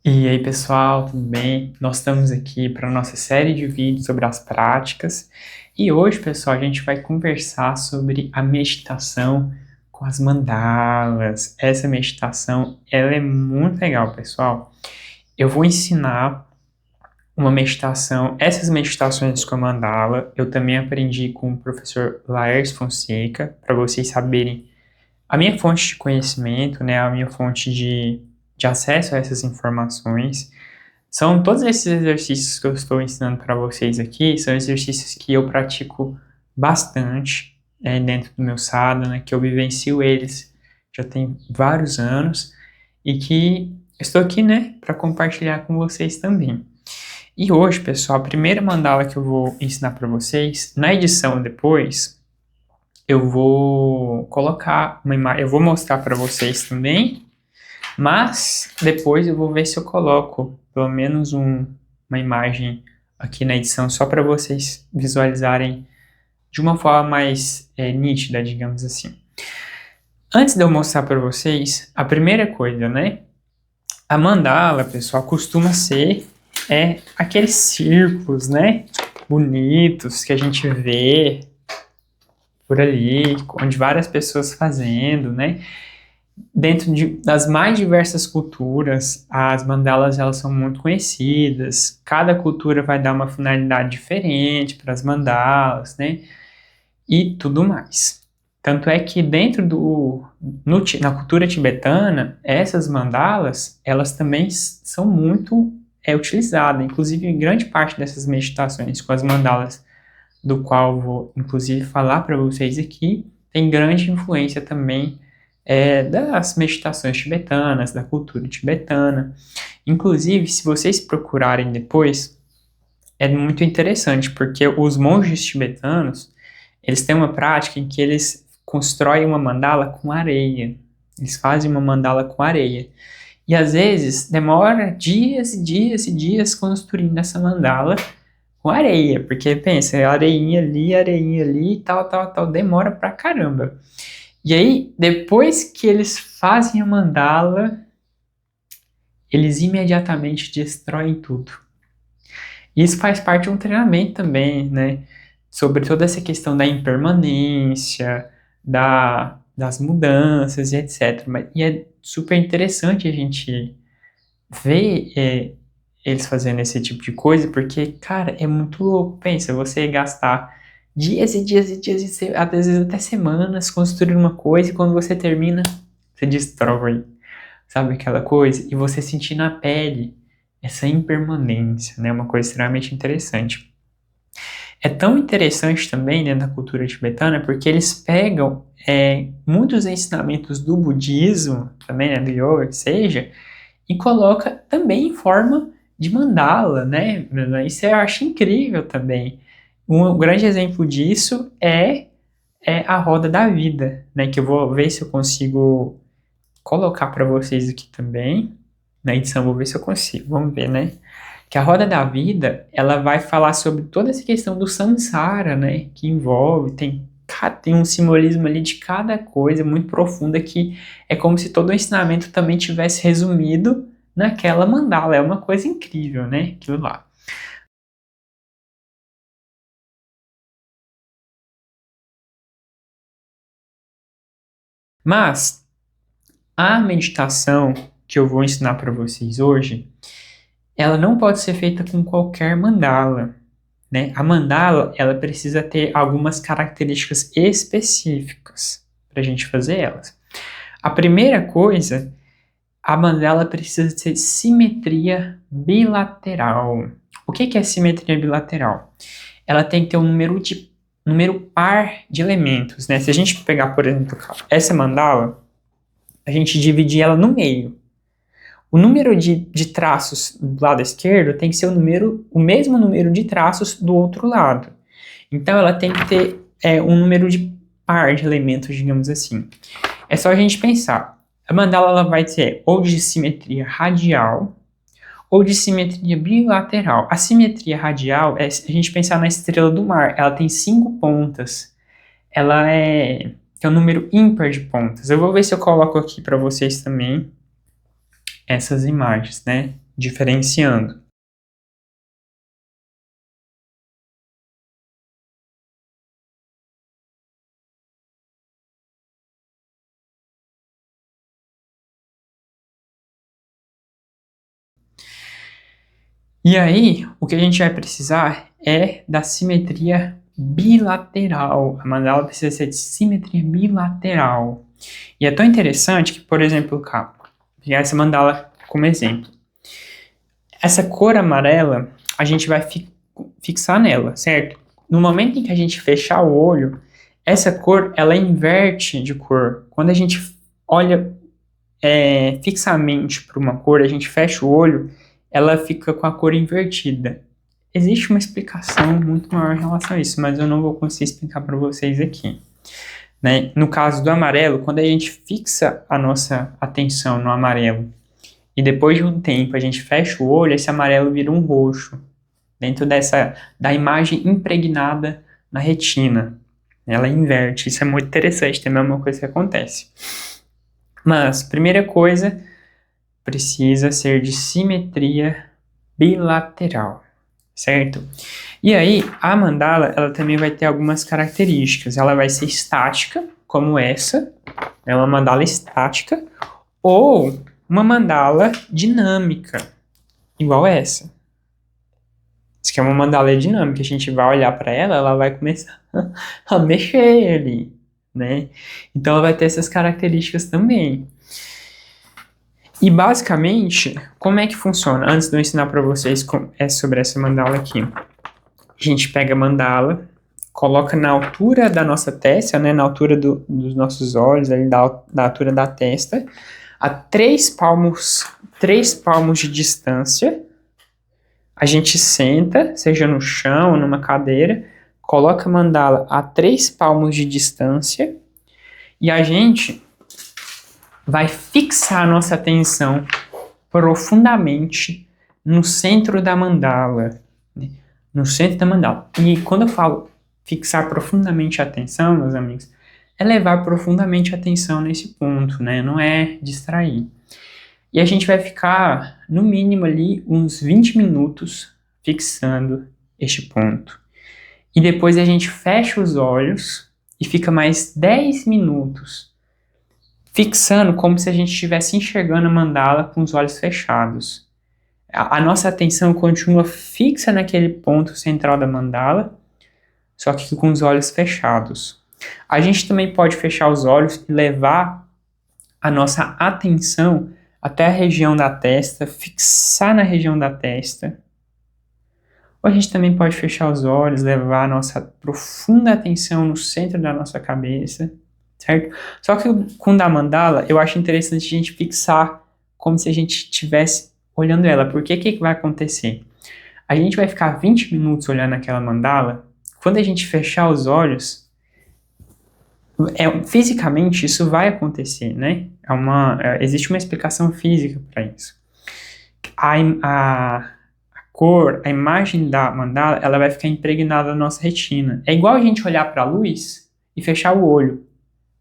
E aí, pessoal, tudo bem? Nós estamos aqui para a nossa série de vídeos sobre as práticas. E hoje, pessoal, a gente vai conversar sobre a meditação com as mandalas. Essa meditação, ela é muito legal, pessoal. Eu vou ensinar uma meditação, essas meditações com a mandala, eu também aprendi com o professor Laércio Fonseca, para vocês saberem a minha fonte de conhecimento, né, a minha fonte de acesso a essas informações. São todos esses exercícios que eu estou ensinando para vocês aqui, são exercícios que eu pratico bastante dentro do meu sadhana, que eu vivencio eles já tem vários anos e que estou aqui, né, para compartilhar com vocês também. E hoje, pessoal, a primeira mandala que eu vou ensinar para vocês, na edição depois, eu vou colocar uma imagem, eu vou mostrar para vocês também, mas depois eu vou ver se eu coloco pelo menos uma imagem aqui na edição só para vocês visualizarem de uma forma mais nítida, digamos assim. Antes de eu mostrar para vocês, a primeira coisa, né? A mandala, pessoal, costuma ser aqueles círculos, né? Bonitos que a gente vê por ali, onde várias pessoas fazendo, né? Dentro das mais diversas culturas, as mandalas elas são muito conhecidas. Cada cultura vai dar uma finalidade diferente para as mandalas, né? E tudo mais. Tanto é que na cultura tibetana, essas mandalas, elas também são muito utilizadas. Inclusive, grande parte dessas meditações com as mandalas, do qual vou, inclusive, falar para vocês aqui, tem grande influência também das meditações tibetanas, da cultura tibetana. Inclusive, se vocês procurarem depois, é muito interessante, porque os monges tibetanos, eles têm uma prática em que eles constroem uma mandala com areia. Eles fazem uma mandala com areia. E às vezes demora dias e dias e dias construindo essa mandala com areia, porque pensa, areinha ali, tal, tal, tal, demora pra caramba. E aí, depois que eles fazem a mandala, eles imediatamente destroem tudo. Isso faz parte de um treinamento também, né? Sobre toda essa questão da impermanência, das mudanças e etc. E é super interessante a gente ver eles fazendo esse tipo de coisa, porque, cara, é muito louco. Pensa, você gastar dias e dias e dias, às vezes até semanas, construir uma coisa e quando você termina, você destrói. Sabe aquela coisa? E você sentir na pele essa impermanência, né? Uma coisa extremamente interessante. É tão interessante também, né, na cultura tibetana, porque eles pegam muitos ensinamentos do budismo, também, né, do yoga, que seja, e coloca também em forma de mandala, né? Isso eu acho incrível também. Um grande exemplo disso é a roda da vida, né? Que eu vou ver se eu consigo colocar para vocês aqui também. Na edição, vou ver se eu consigo. Vamos ver, né? Que a roda da vida, ela vai falar sobre toda essa questão do samsara, né? Que envolve, tem um simbolismo ali de cada coisa muito profunda que é como se todo o ensinamento também tivesse resumido naquela mandala. É uma coisa incrível, né? Aquilo lá. Mas a meditação que eu vou ensinar para vocês hoje, ela não pode ser feita com qualquer mandala, né? A mandala, ela precisa ter algumas características específicas para a gente fazer elas. A primeira coisa, a mandala precisa ter simetria bilateral. O que é simetria bilateral? Ela tem que ter um número par de elementos, né? Se a gente pegar, por exemplo, essa mandala, a gente dividir ela no meio. O número de traços do lado esquerdo tem que ser o mesmo número de traços do outro lado. Então ela tem que ter um número de par de elementos, digamos assim. É só a gente pensar. A mandala ela vai ter ou de simetria radial ou de simetria bilateral. A simetria radial é a gente pensar na estrela do mar. Ela tem 5 pontas. Ela tem um número ímpar de pontas. Eu vou ver se eu coloco aqui para vocês também essas imagens, né? diferenciando. E aí, o que a gente vai precisar é da simetria bilateral. A mandala precisa ser de simetria bilateral. E é tão interessante que, por exemplo, cá, vou pegar essa mandala como exemplo. Essa cor amarela, a gente vai fixar nela, certo? No momento em que a gente fechar o olho, essa cor, ela inverte de cor. Quando a gente olha fixamente para uma cor, a gente fecha o olho, ela fica com a cor invertida. Existe uma explicação muito maior em relação a isso, mas eu não vou conseguir explicar para vocês aqui. Né? No caso do amarelo, quando a gente fixa a nossa atenção no amarelo e depois de um tempo a gente fecha o olho, esse amarelo vira um roxo, dentro da imagem impregnada na retina. Ela inverte, isso é muito interessante, também é uma coisa que acontece. Mas, primeira coisa, precisa ser de simetria bilateral, certo? E aí, a mandala, ela também vai ter algumas características. Ela vai ser estática, como essa, é uma mandala estática, ou uma mandala dinâmica, igual essa. Isso aqui é uma mandala dinâmica, a gente vai olhar para ela, ela vai começar a mexer ali, né? Então, ela vai ter essas características também. E basicamente, como é que funciona? Antes de eu ensinar para vocês sobre essa mandala aqui. A gente pega a mandala, coloca na altura da nossa testa, né, na altura dos nossos olhos, ali da altura da testa, a 3 palmos de distância. A gente senta, seja no chão ou numa cadeira, coloca a mandala a 3 palmos de distância e a gente vai fixar a nossa atenção profundamente no centro da mandala. No centro da mandala. E quando eu falo fixar profundamente a atenção, meus amigos, é levar profundamente a atenção nesse ponto, né? Não é distrair. E a gente vai ficar, no mínimo ali, uns 20 minutos fixando este ponto. E depois a gente fecha os olhos e fica mais 10 minutos fixando como se a gente estivesse enxergando a mandala com os olhos fechados. A nossa atenção continua fixa naquele ponto central da mandala, só que com os olhos fechados. A gente também pode fechar os olhos e levar a nossa atenção até a região da testa, fixar na região da testa. Ou a gente também pode fechar os olhos, levar a nossa profunda atenção no centro da nossa cabeça, certo? Só que com o da mandala, eu acho interessante a gente fixar como se a gente estivesse olhando ela. Porque o que vai acontecer? A gente vai ficar 20 minutos olhando aquela mandala. Quando a gente fechar os olhos, fisicamente isso vai acontecer, né? Existe uma explicação física para isso. A cor, a imagem da mandala, ela vai ficar impregnada na nossa retina. É igual a gente olhar para a luz e fechar o olho.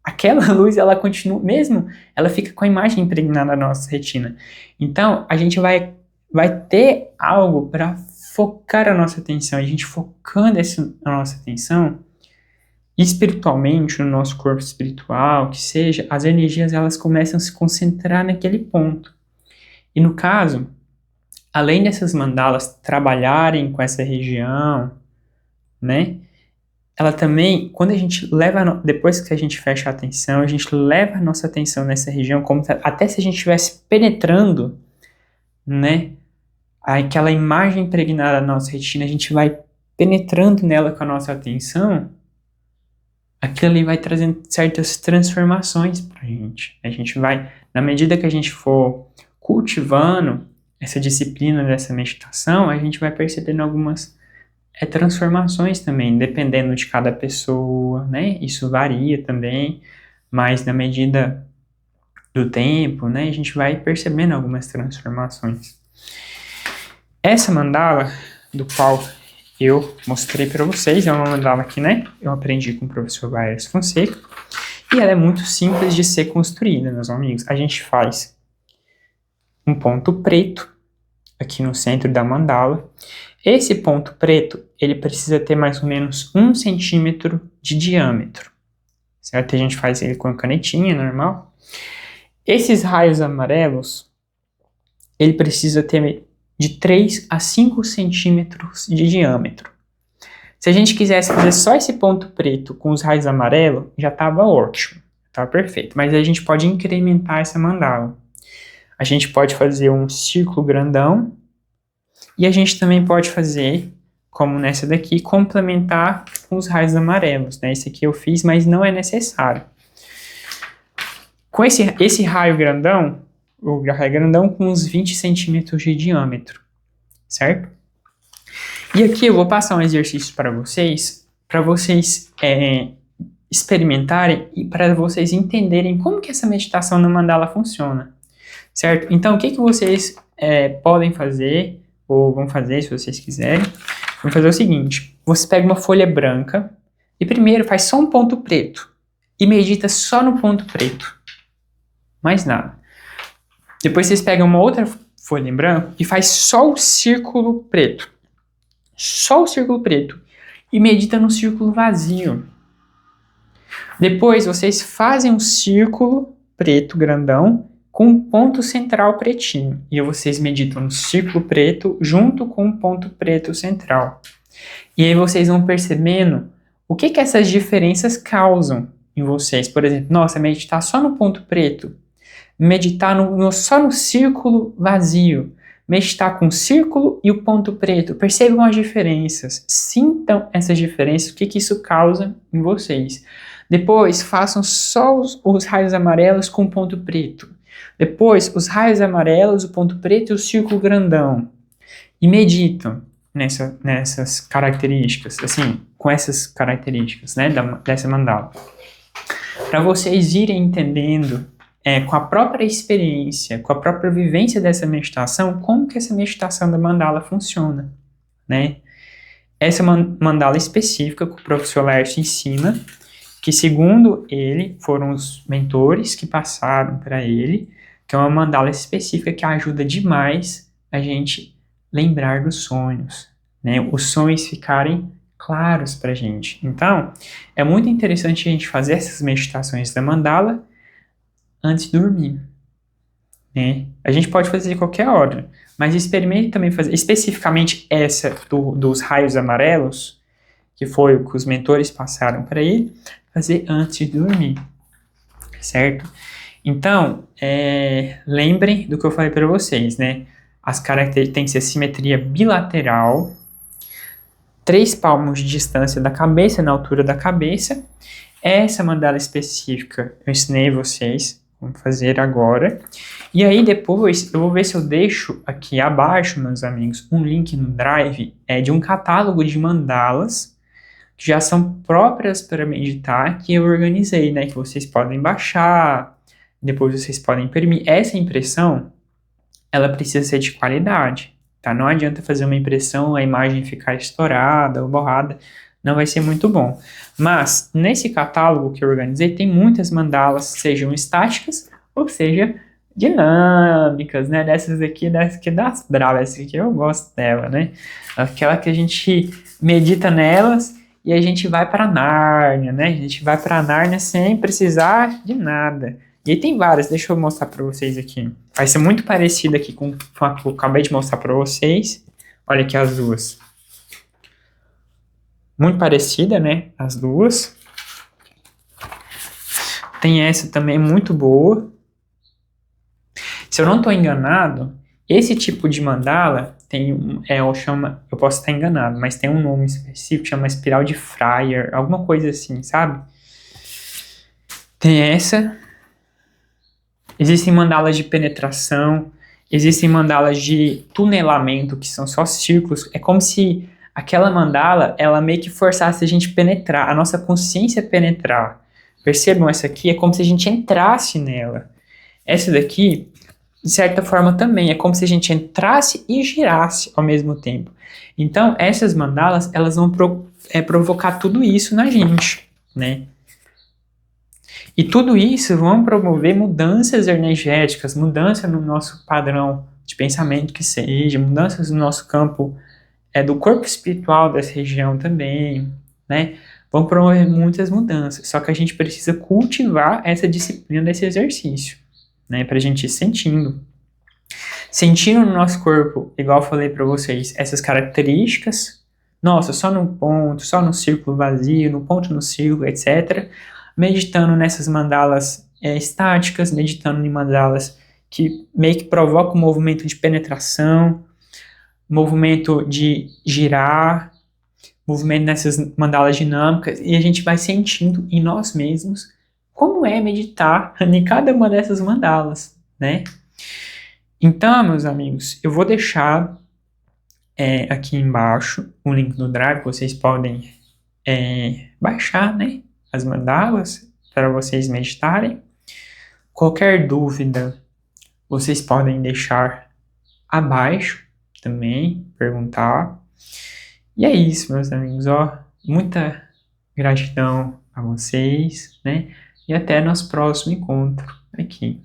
Aquela luz, ela continua, mesmo, ela fica com a imagem impregnada na nossa retina. Então, a gente vai ter algo para focar a nossa atenção. A gente focando a nossa atenção, espiritualmente, no nosso corpo espiritual, que seja, as energias, elas começam a se concentrar naquele ponto. E no caso, além dessas mandalas trabalharem com essa região, né? Ela também, quando a gente leva, depois que a gente fecha a atenção, a gente leva a nossa atenção nessa região, como até se a gente estivesse penetrando, né, aquela imagem impregnada na nossa retina, a gente vai penetrando nela com a nossa atenção, aquilo ali vai trazendo certas transformações pra gente. A gente vai, na medida que a gente for cultivando essa disciplina dessa meditação, a gente vai percebendo algumas transformações também, dependendo de cada pessoa, né? Isso varia também, mas na medida do tempo, né? A gente vai percebendo algumas transformações. Essa mandala, do qual eu mostrei para vocês, é uma mandala que, né? Eu aprendi com o professor Baez Fonseca, e ela é muito simples de ser construída, meus amigos. A gente faz um ponto preto aqui no centro da mandala. Esse ponto preto, ele precisa ter mais ou menos 1 centímetro de diâmetro, certo? A gente faz ele com a canetinha normal. Esses raios amarelos, ele precisa ter de 3 a 5 centímetros de diâmetro. Se a gente quisesse fazer só esse ponto preto com os raios amarelos, já estava ótimo, estava perfeito. Mas a gente pode incrementar essa mandala. A gente pode fazer um círculo grandão e a gente também pode fazer, como nessa daqui, complementar com os raios amarelos, né? Esse aqui eu fiz, mas não é necessário. Com esse raio grandão, o raio grandão com uns 20 centímetros de diâmetro, certo? E aqui eu vou passar um exercício para vocês experimentarem e para vocês entenderem como que essa meditação na mandala funciona, certo? Então, o que vocês podem fazer, ou vão fazer se vocês quiserem, vão fazer o seguinte: você pega uma folha branca e primeiro faz só um ponto preto e medita só no ponto preto, mais nada. Depois vocês pegam uma outra folha em branco e faz só o círculo preto. Só o círculo preto. E medita no círculo vazio. Depois vocês fazem um círculo preto grandão com um ponto central pretinho. E vocês meditam no círculo preto junto com um ponto preto central. E aí vocês vão percebendo o que essas diferenças causam em vocês. Por exemplo, nossa, meditar só no ponto preto. Meditar só no círculo vazio. Meditar com o círculo e o ponto preto. Percebam as diferenças. Sintam essas diferenças. O que isso causa em vocês. Depois, façam só os raios amarelos com o ponto preto. Depois, os raios amarelos, o ponto preto e o círculo grandão. E meditam nessas características, assim, com essas características, né, dessa mandala. Para vocês irem entendendo com a própria experiência, com a própria vivência dessa meditação, como que essa meditação da mandala funciona, né? Essa mandala específica que o professor Laércio ensina, que segundo ele, foram os mentores que passaram para ele, que é uma mandala específica que ajuda demais a gente lembrar dos sonhos, né? Os sonhos ficarem claros para a gente. Então, é muito interessante a gente fazer essas meditações da mandala antes de dormir, né? A gente pode fazer de qualquer hora, mas experimente também fazer, especificamente essa dos raios amarelos, que foi o que os mentores passaram para ele, fazer antes de dormir, certo? Então, lembrem do que eu falei para vocês, né? As características têm que ser simetria bilateral, 3 palmos de distância da cabeça, na altura da cabeça. Essa mandala específica eu ensinei vocês. Vamos fazer agora. E aí depois eu vou ver se eu deixo aqui abaixo, meus amigos, um link no Drive de um catálogo de mandalas que já são próprias para meditar, que eu organizei, né? Que vocês podem baixar, depois vocês podem imprimir. Essa impressão, ela precisa ser de qualidade, tá? Não adianta fazer uma impressão, a imagem ficar estourada ou borrada, não vai ser muito bom. Mas, nesse catálogo que eu organizei, tem muitas mandalas, sejam estáticas ou seja dinâmicas, né? Dessas aqui, das bravas, essa aqui eu gosto dela, né? Aquela que a gente medita nelas e a gente vai para Nárnia, né? A gente vai para Nárnia sem precisar de nada. E aí tem várias, deixa eu mostrar para vocês aqui. Vai ser muito parecida aqui com a que eu acabei de mostrar para vocês. Olha aqui as duas. Muito parecida, né? As duas. Tem essa também muito boa. Se eu não estou enganado, esse tipo de mandala tem eu posso estar enganado, mas tem um nome específico, chama espiral de Fryer, alguma coisa assim, sabe? Tem essa. Existem mandalas de penetração, existem mandalas de tunelamento, que são só círculos. É como se aquela mandala, ela meio que forçasse a gente penetrar, a nossa consciência penetrar. Percebam, essa aqui é como se a gente entrasse nela. Essa daqui, de certa forma também, é como se a gente entrasse e girasse ao mesmo tempo. Então, essas mandalas, elas vão provocar tudo isso na gente, né? E tudo isso vão promover mudanças energéticas, mudança no nosso padrão de pensamento que seja, mudanças no nosso campo do corpo espiritual dessa região também, né? Vão promover muitas mudanças, só que a gente precisa cultivar essa disciplina desse exercício, né? Pra gente ir sentindo no nosso corpo, igual eu falei para vocês, essas características, nossa, só no ponto, só no círculo vazio, no ponto no círculo, etc. Meditando nessas mandalas estáticas, meditando em mandalas que meio que provocam um movimento de penetração, movimento de girar, movimento nessas mandalas dinâmicas, e a gente vai sentindo em nós mesmos como é meditar em cada uma dessas mandalas, né? Então, meus amigos, eu vou deixar aqui embaixo o link do Drive, vocês podem baixar, né, as mandalas para vocês meditarem. Qualquer dúvida, vocês podem deixar abaixo também, perguntar. E é isso, meus amigos, ó, muita gratidão a vocês, né, e até nosso próximo encontro aqui.